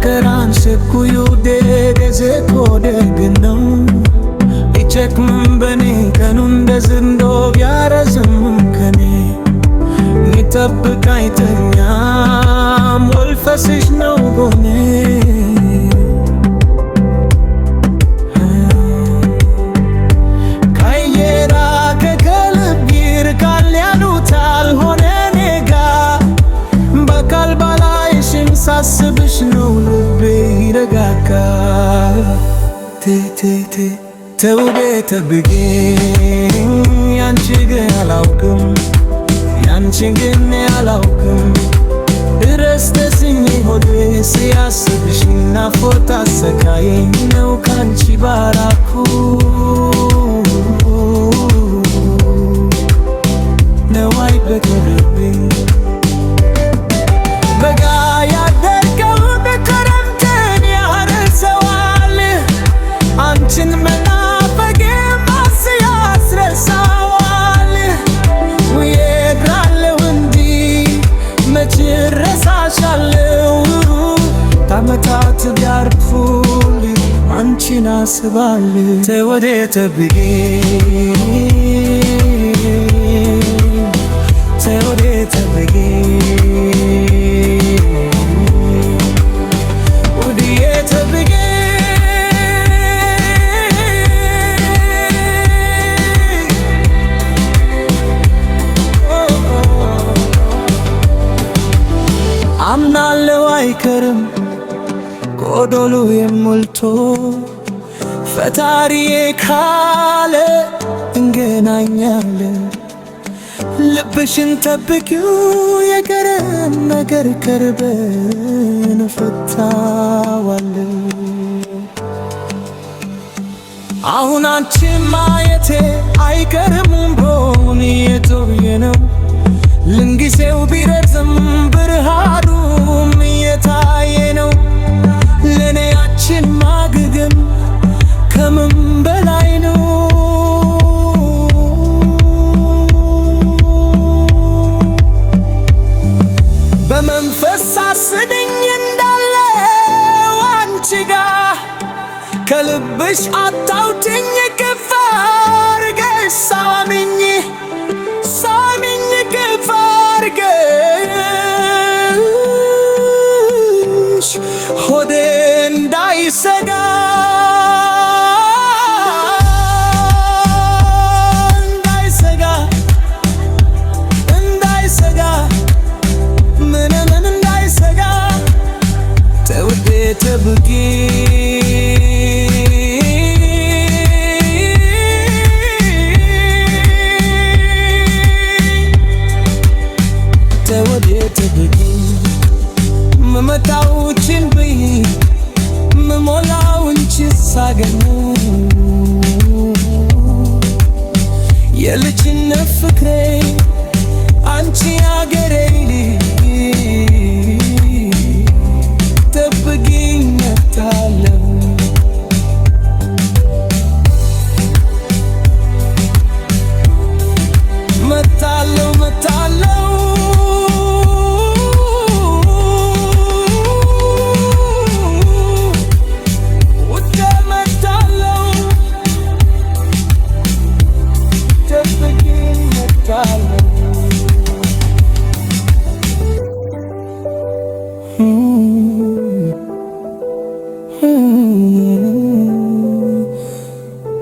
መከራን ስኩዩ ደገዘኮ ደግነው ይቸክም በኔ ቀኑ እንደ ዝንዶ ቢያረዝም ከኔ ሚጠብቅ አይተኛም ወልፈስሽ ነው ጎኔ ካየራቀ ከልብ ይርቃል ያሉት አልሆነ ኔጋ በቃል ባላይሽም ሳስብሽ ነው ልቤ ይረጋጋ ተውቤ ጠብቂኝ ያንቺ ግን አላውቅም ያንቺን ግን አላውቅም እረስተሽኝ ሆዴ ሲያስብሽ ናፍቆት አሰቃየኝ ነው ካንቺ ባራኩ ነው አይበቅልብኝ በጋ ያደርገውን ክረምትን ያረሰዋል አንቺን መናፈቅ ያስረሳዋል ውዬዳለው እንዲ መች ረሳሻለው ከዓመታት ቢያርፉልኝ አንቺን አስባለሁ ተወዴ ጠብቂኝ ተወዴ ጠብቂኝ ውድዬ ጠብቂኝ አምናለው አይከርም ጎዶሎ የሞልቶ ፈጣሪዬ ካለ እንገናኛለን ልብሽን ጠብቂው የቀረን ነገር ቀርበን እፈታዋለን አሁን አንቺን ማየቴ አይቀርም ቦን እየተውየ ነው ልንጊዜው ቢረዝም ብርሃኑም እየታየ ነው ለኔ ያችን ማግገም ከምን በላይ ነው በመንፈስ ሳስድኝ እንዳለው አንቺ ጋር ከልብሽ አታውጭኝ ክፍ አድርገሽ ሳሚኝ ክፍ አድርገሽ ሆዴ እንዳይሰጋ ምንም እንዳይሰጋ ተውዴ ጠብቂኝ መመጣውችን ብይ መሞላውንች ሳገኝ የልጅነት ፍቅሬ አንቺ አገሬ ጠብቂኝ መጣለው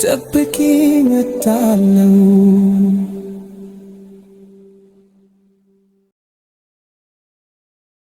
ጠብቂኝ መጣለው